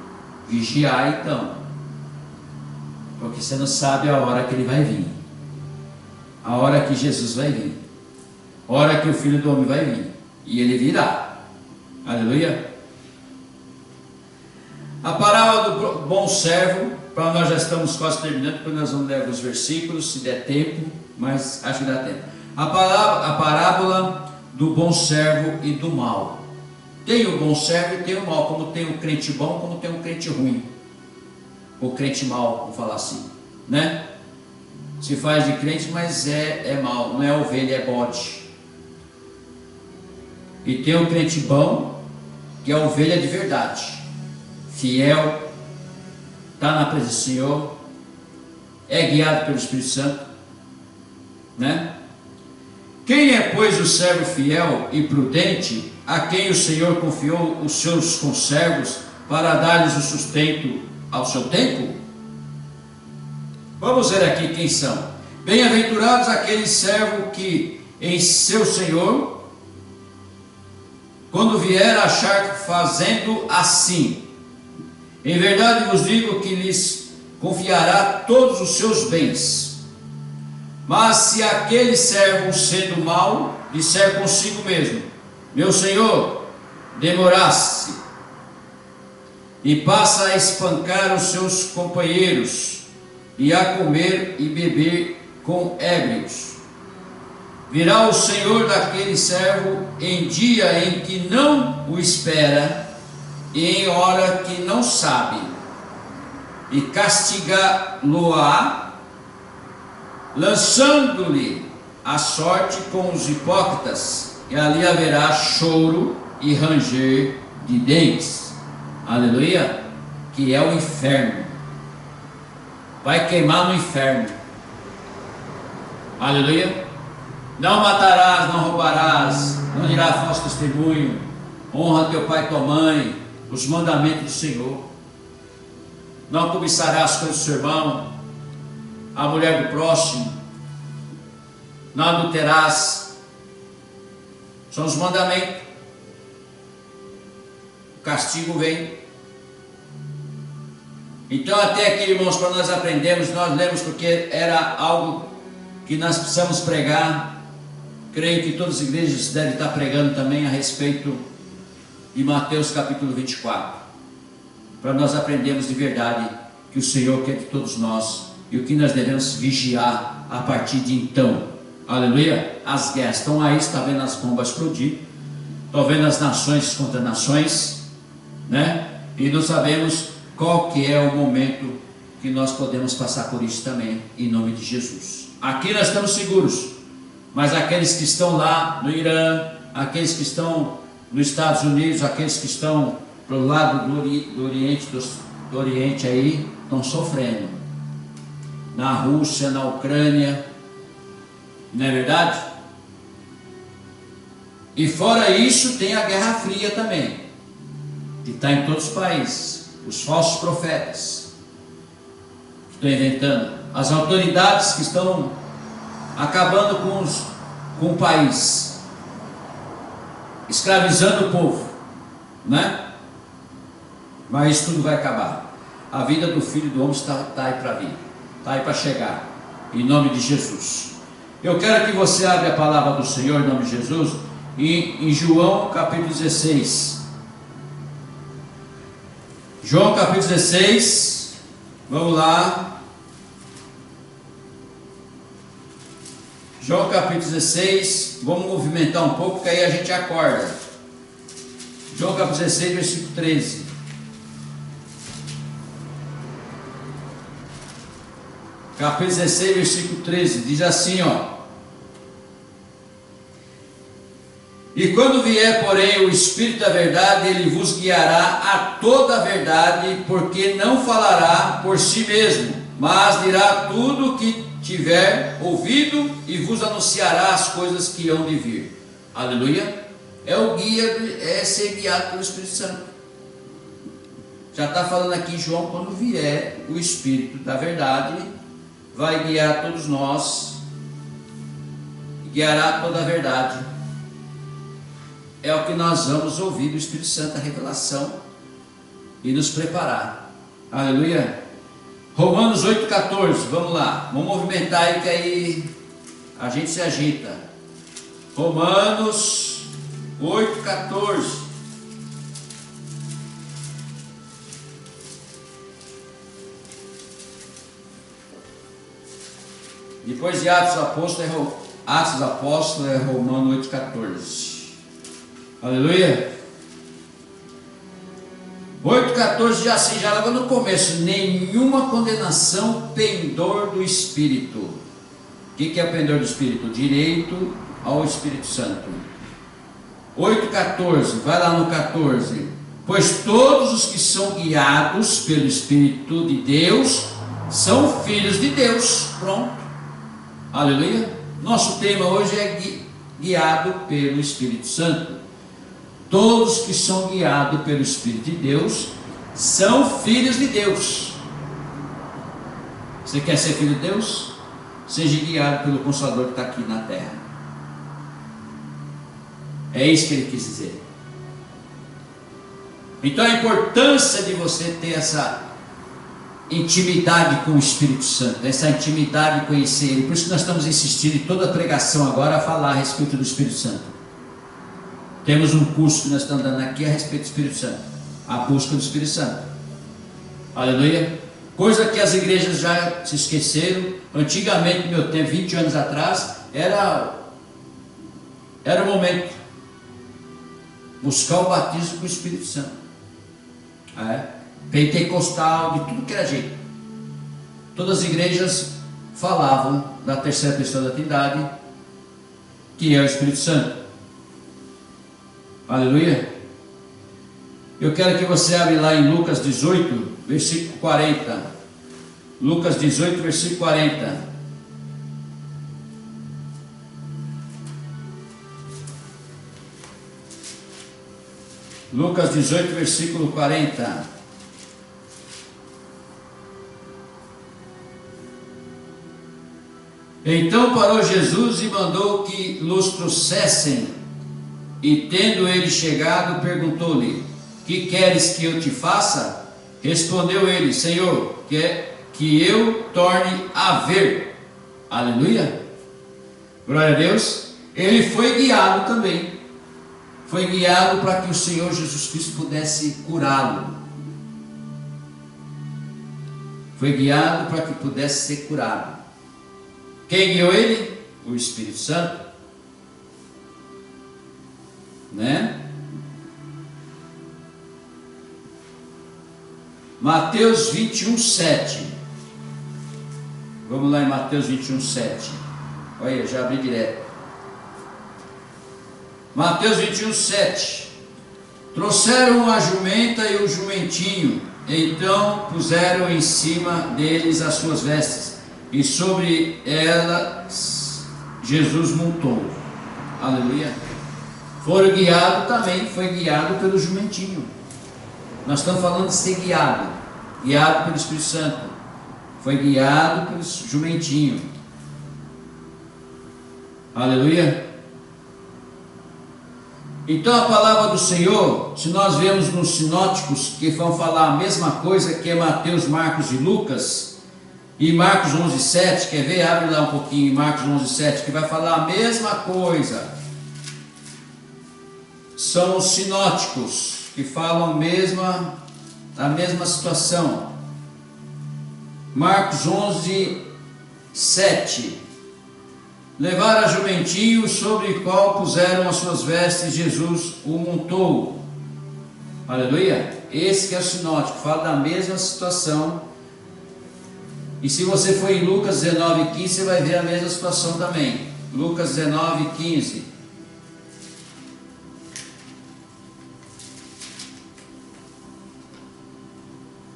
[SPEAKER 1] Vigiar então, porque você não sabe a hora que ele vai vir, a hora que Jesus vai vir, a hora que o Filho do Homem vai vir, e ele virá. Aleluia. A parábola do bom servo, para nós já estamos quase terminando, depois nós vamos ler alguns versículos, se der tempo, mas acho que dá tempo. A parábola do bom servo e do mal. Tem o bom servo e tem o mal, como tem o crente bom, como tem o crente ruim, o crente mal, vamos falar assim, né? Se faz de crente, mas é mal, não é ovelha, é bode. E tem o crente bom, que é a ovelha de verdade, fiel, está na presença do Senhor, é guiado pelo Espírito Santo, né? Quem é, pois, o servo fiel e prudente, a quem o Senhor confiou os seus conservos para dar-lhes o sustento ao seu tempo? Vamos ver aqui quem são. Bem-aventurados aqueles servos que em seu Senhor, quando vier, achar fazendo assim. Em verdade vos digo que lhes confiará todos os seus bens. Mas se aquele servo, sendo mau, disser consigo mesmo: meu senhor demorasse, e passa a espancar os seus companheiros, e a comer e beber com ébrios, virá o senhor daquele servo em dia em que não o espera, e em hora que não sabe, e castigá-lo-á, lançando-lhe a sorte com os hipócritas, e ali haverá choro e ranger de dentes. Aleluia. Que é o inferno, vai queimar no inferno. Aleluia. Não matarás, não roubarás, não dirás falso testemunho, honra teu pai e tua mãe, os mandamentos do Senhor. Não cobiçarás as coisas do seu irmão, a mulher do próximo, não adulterás. São os mandamentos. O castigo vem. Então até aqui, irmãos, para nós aprendermos, nós lemos porque era algo que nós precisamos pregar. Creio que todas as igrejas devem estar pregando também a respeito de Mateus capítulo 24, para nós aprendermos de verdade que o Senhor quer de todos nós, e o que nós devemos vigiar a partir de então. Aleluia. As guerras estão aí, está vendo as bombas explodir, está vendo as nações contra nações, né? E não sabemos qual que é o momento que nós podemos passar por isso também, em nome de Jesus. Aqui nós estamos seguros, mas aqueles que estão lá no Irã, aqueles que estão nos Estados Unidos, aqueles que estão pro lado do Oriente aí, estão sofrendo. Na Rússia, na Ucrânia, não é verdade? E fora isso tem a Guerra Fria também, que está em todos os países. Os falsos profetas que estão inventando, as autoridades que estão acabando com o país, escravizando o povo, né? Mas isso tudo vai acabar. A vida do Filho do Homem está aí para vir, está aí para chegar, em nome de Jesus. Eu quero que você abra a palavra do Senhor em nome de Jesus, em João capítulo 16. João capítulo 16, vamos lá. João capítulo 16, vamos movimentar um pouco, que aí a gente acorda. João capítulo 16, versículo 13. Capítulo 16, versículo 13, diz assim, ó: e quando vier, porém, o Espírito da verdade, ele vos guiará a toda a verdade, porque não falará por si mesmo, mas dirá tudo o que tiver ouvido e vos anunciará as coisas que hão de vir. Aleluia. É o guia, é ser guiado pelo Espírito Santo. Já está falando aqui João, quando vier o Espírito da verdade, vai guiar todos nós, guiará toda a verdade. É o que nós vamos ouvir do Espírito Santo, a revelação, e nos preparar. Aleluia. Romanos 8,14, vamos lá, vamos movimentar aí, que aí a gente se agita. Romanos 8,14. Depois de Atos dos Apóstolos é Romanos 8,14. Aleluia. 8,14 já assim, já logo no começo: nenhuma condenação, pendor do Espírito. O que é o pendor do Espírito? Direito ao Espírito Santo. 8,14, vai lá no 14: pois todos os que são guiados pelo Espírito de Deus são filhos de Deus. Pronto. Aleluia. Nosso tema hoje é guiado pelo Espírito Santo. Todos que são guiados pelo Espírito de Deus são filhos de Deus. Você quer ser filho de Deus? Seja guiado pelo Consolador que está aqui na terra. É isso que ele quis dizer. Então a importância de você ter essa intimidade com o Espírito Santo, essa intimidade de conhecer Ele. Por isso que nós estamos insistindo em toda a pregação agora a falar a respeito do Espírito Santo. Temos um curso que nós estamos dando aqui a respeito do Espírito Santo, a busca do Espírito Santo. Aleluia. Coisa que as igrejas já se esqueceram. Antigamente, no meu tempo, 20 anos atrás, era o momento buscar o batismo com o Espírito Santo. Pentecostal, de tudo que era jeito. Todas as igrejas falavam da terceira pessoa da Trindade, que é o Espírito Santo. Aleluia. Eu quero que você abra lá em Lucas 18, versículo 40. Lucas 18, versículo 40. Lucas 18, versículo 40. Então parou Jesus e mandou que los trouxessem. E tendo ele chegado, perguntou-lhe: que queres que eu te faça? Respondeu ele: Senhor, quer que eu torne a ver. Aleluia. Glória a Deus. Ele foi guiado também. Foi guiado para que o Senhor Jesus Cristo pudesse curá-lo. Foi guiado para que pudesse ser curado. Quem guiou ele? O Espírito Santo. Né? Mateus 21, 7. Vamos lá em Mateus 21, 7. Olha, já abri direto. Mateus 21, 7. Trouxeram a jumenta e o jumentinho, então puseram em cima deles as suas vestes, e sobre elas Jesus montou. Aleluia. Foram guiados também, foi guiado pelo jumentinho. Nós estamos falando de ser guiado, guiado pelo Espírito Santo. Foi guiado pelo jumentinho. Aleluia. Então a palavra do Senhor, se nós vemos nos sinóticos que vão falar a mesma coisa, que é Mateus, Marcos e Lucas, e Marcos 11, 7, quer ver? Abre lá um pouquinho em Marcos 11, 7, que vai falar a mesma coisa. São os sinóticos que falam a mesma situação. Marcos 11, 7. Levaram a jumentinho, sobre o qual puseram as suas vestes, Jesus o montou. Aleluia. Esse que é o sinótico, fala da mesma situação. E se você for em Lucas 19:15, você vai ver a mesma situação também. Lucas 19:15.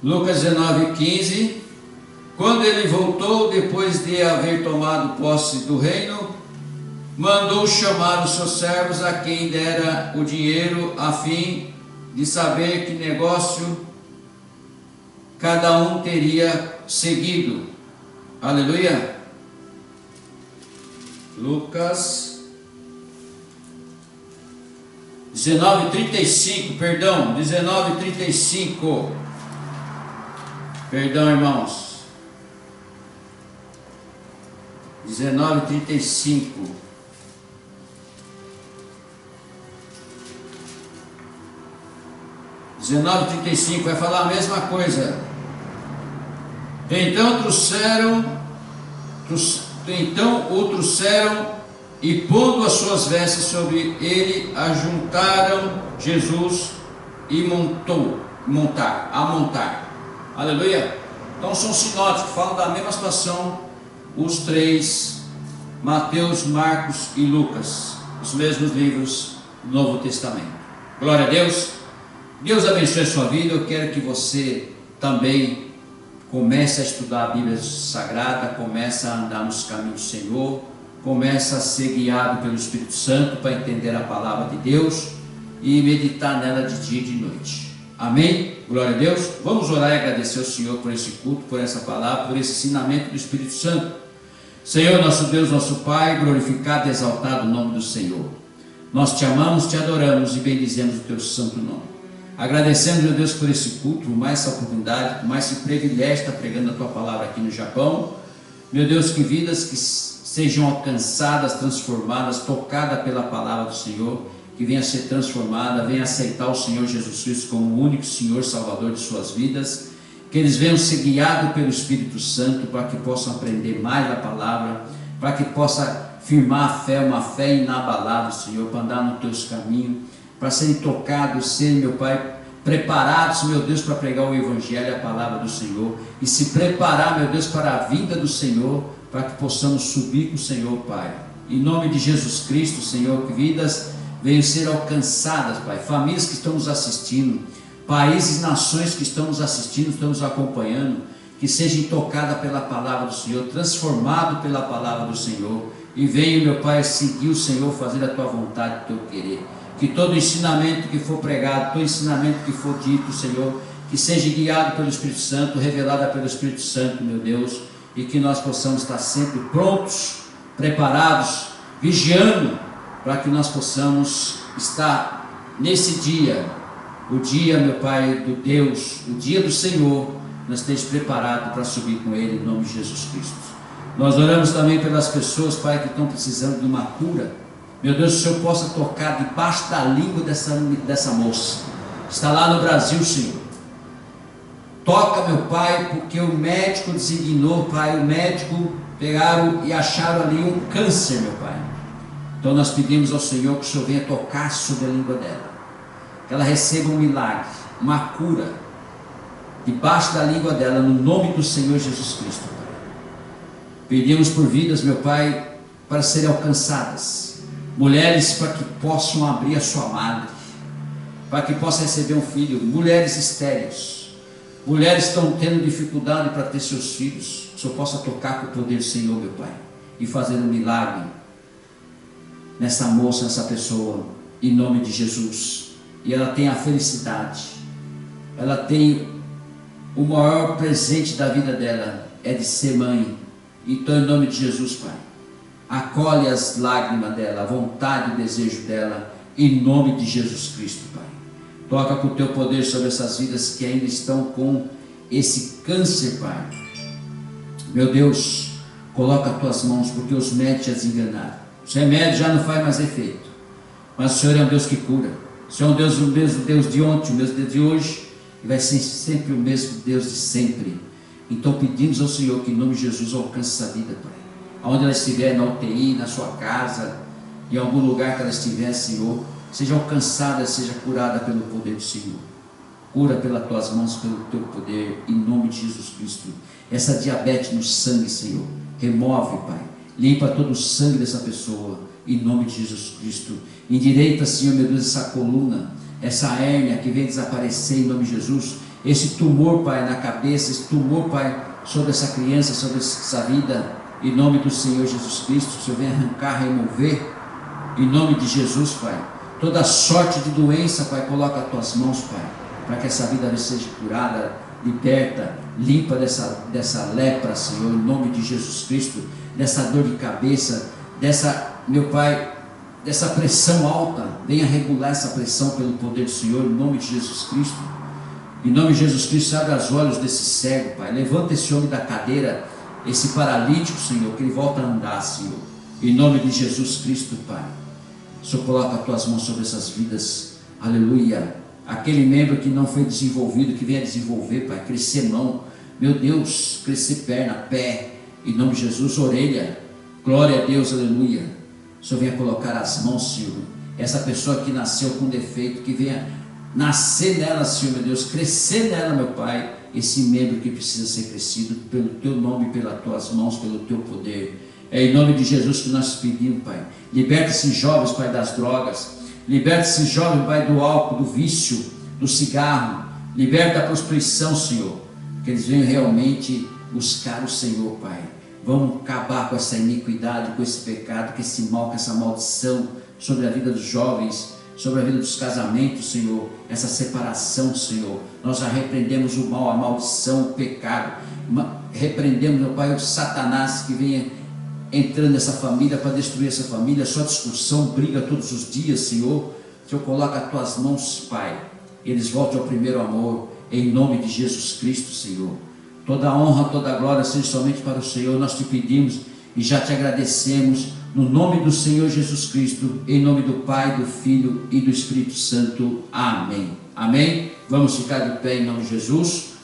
[SPEAKER 1] Lucas 19:15. Quando ele voltou, depois de haver tomado posse do reino, mandou chamar os seus servos, a quem dera o dinheiro, a fim de saber que negócio cada um teria seguido. Aleluia. Lucas 19:35, perdão, 19:35. Perdão, irmãos. 19:35. Vai falar a mesma coisa. Então o trouxeram e, pondo as suas vestes sobre ele, ajuntaram Jesus e montar. Aleluia. Então são sinóticos, falam da mesma situação, os três, Mateus, Marcos e Lucas, os mesmos livros do Novo Testamento. Glória a Deus. Deus abençoe a sua vida. Eu quero que você também comece a estudar a Bíblia Sagrada, comece a andar nos caminhos do Senhor, comece a ser guiado pelo Espírito Santo para entender a palavra de Deus e meditar nela de dia e de noite. Amém? Glória a Deus. Vamos orar e agradecer ao Senhor por esse culto, por essa palavra, por esse ensinamento do Espírito Santo. Senhor, nosso Deus, nosso Pai, glorificado e exaltado o nome do Senhor. Nós te amamos, te adoramos e bendizemos o teu santo nome. Agradecemos, meu Deus, por esse culto, por mais essa oportunidade, por mais esse privilégio de estar pregando a tua palavra aqui no Japão. Meu Deus, que vidas que sejam alcançadas, transformadas, tocadas pela palavra do Senhor, que venha a ser transformada, venha aceitar o Senhor Jesus Cristo como o único Senhor Salvador de suas vidas, que eles venham ser guiados pelo Espírito Santo para que possam aprender mais da palavra, para que possa firmar a fé, uma fé inabalável, Senhor, para andar nos teus caminhos, para serem tocados, serem, meu Pai, preparados, meu Deus, para pregar o Evangelho, a palavra do Senhor, e se preparar, meu Deus, para a vinda do Senhor, para que possamos subir com o Senhor, Pai. Em nome de Jesus Cristo, Senhor, que vidas venham ser alcançadas, Pai, famílias que estão nos assistindo, países, nações que estão nos assistindo, estão nos acompanhando, que sejam tocadas pela palavra do Senhor, transformados pela palavra do Senhor, e venham, meu Pai, seguir o Senhor, fazer a tua vontade, o teu querer. Que todo ensinamento que for pregado, todo ensinamento que for dito, Senhor, que seja guiado pelo Espírito Santo, revelado pelo Espírito Santo, meu Deus, e que nós possamos estar sempre prontos, preparados, vigiando, para que nós possamos estar nesse dia, o dia, meu Pai, do Deus, o dia do Senhor, nós estejamos preparados para subir com Ele, em nome de Jesus Cristo. Nós oramos também pelas pessoas, Pai, que estão precisando de uma cura. Meu Deus, que o Senhor possa tocar debaixo da língua dessa moça. Está lá no Brasil, Senhor. Toca, meu Pai, porque o médico designou, Pai, o médico pegaram e acharam ali um câncer, meu Pai. Então nós pedimos ao Senhor que o Senhor venha tocar sobre a língua dela. Que ela receba um milagre, uma cura, debaixo da língua dela, no nome do Senhor Jesus Cristo, Pai. Pedimos por vidas, meu Pai, para serem alcançadas. Mulheres para que possam abrir a sua madre, para que possam receber um filho. Mulheres estéreis, mulheres que estão tendo dificuldade para ter seus filhos. Que o Senhor possa tocar com o poder do Senhor, meu Pai, e fazer um milagre nessa moça, nessa pessoa, em nome de Jesus. E ela tem a felicidade, ela tem o maior presente da vida dela, é de ser mãe. Então, em nome de Jesus, Pai, acolhe as lágrimas dela, a vontade e o desejo dela, em nome de Jesus Cristo, Pai. Toca com o teu poder sobre essas vidas que ainda estão com esse câncer, Pai. Meu Deus, coloca as tuas mãos, porque os médicos já desenganaram. Os remédios já não fazem mais efeito, mas o Senhor é um Deus que cura. O Senhor é um Deus, o mesmo Deus de ontem, o mesmo Deus de hoje, e vai ser sempre o mesmo Deus de sempre. Então pedimos ao Senhor que em nome de Jesus alcance essa vida, Pai. Onde ela estiver, na UTI, na sua casa, em algum lugar que ela estiver, Senhor, seja alcançada, seja curada pelo poder do Senhor. cura pelas tuas mãos, pelo teu poder, em nome de Jesus Cristo. Essa diabetes no sangue, Senhor, remove, Pai, limpa todo o sangue dessa pessoa, em nome de Jesus Cristo. Endireita, Senhor, meu Deus, essa coluna, essa hérnia que vem desaparecer, em nome de Jesus. Esse tumor, Pai, na cabeça, esse tumor, Pai, sobre essa criança, sobre essa vida, em nome do Senhor Jesus Cristo. O Senhor vem arrancar, remover, em nome de Jesus, Pai. Toda sorte de doença, Pai, coloca as tuas mãos, Pai, para que essa vida seja curada, liberta, limpa dessa lepra, Senhor, em nome de Jesus Cristo, dessa dor de cabeça, dessa, meu Pai, dessa pressão alta. Venha regular essa pressão pelo poder do Senhor, em nome de Jesus Cristo. Em nome de Jesus Cristo, abre os olhos desse cego, Pai. Levanta esse homem da cadeira, esse paralítico, Senhor, que ele volta a andar, Senhor. Em nome de Jesus Cristo, Pai. O Senhor coloca as tuas mãos sobre essas vidas. Aleluia. Aquele membro que não foi desenvolvido, que venha desenvolver, Pai. Crescer mão. Meu Deus, crescer perna, pé. Em nome de Jesus, orelha. Glória a Deus, aleluia. O Senhor venha colocar as mãos, Senhor. Essa pessoa que nasceu com defeito, que venha nascer nela, Senhor, meu Deus, crescer nela, meu Pai, esse membro que precisa ser crescido pelo teu nome, pelas tuas mãos, pelo teu poder. É em nome de Jesus que nós pedimos, Pai. Liberta esses jovens, Pai, das drogas. Liberta esses jovens, Pai, do álcool, do vício, do cigarro. Liberta a prostituição, Senhor. Que eles venham realmente buscar o Senhor, Pai. Vamos acabar com essa iniquidade, com esse pecado, com esse mal, com essa maldição sobre a vida dos jovens, sobre a vida dos casamentos, Senhor. Essa separação, Senhor. Nós já repreendemos o mal, a maldição, o pecado. Repreendemos, meu Pai, o Satanás que venha entrando nessa família para destruir essa família. Só discussão, briga todos os dias, Senhor. O Senhor coloca as tuas mãos, Pai. Eles voltem ao primeiro amor, em nome de Jesus Cristo, Senhor. Toda honra, toda glória seja somente para o Senhor. Nós te pedimos e já te agradecemos, no nome do Senhor Jesus Cristo, em nome do Pai, do Filho e do Espírito Santo. Amém. Amém. Vamos ficar de pé em nome de Jesus.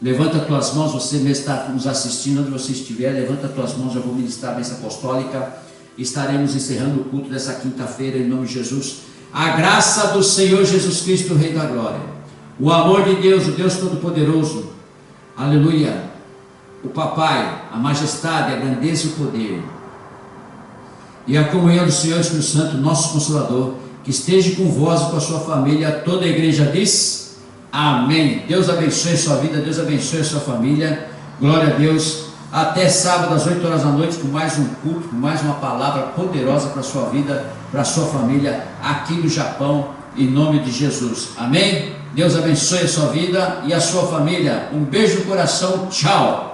[SPEAKER 1] Levanta as tuas mãos, você mesmo está nos assistindo, onde você estiver, levanta as tuas mãos, eu vou ministrar a bênção apostólica. Estaremos encerrando o culto dessa quinta-feira, em nome de Jesus. A graça do Senhor Jesus Cristo, o Rei da Glória, o amor de Deus, o Deus Todo-Poderoso, aleluia, o Papai, a majestade, a grandeza e o poder, e a comunhão do Senhor Espírito Santo, nosso Consolador, que esteja com vós e com a sua família. Toda a igreja diz amém. Deus abençoe a sua vida, Deus abençoe a sua família. Glória a Deus. Até sábado às 8 horas da noite, com mais um culto, com mais uma palavra poderosa para a sua vida, para a sua família, aqui no Japão, em nome de Jesus. Amém? Deus abençoe a sua vida e a sua família. Um beijo no coração. Tchau.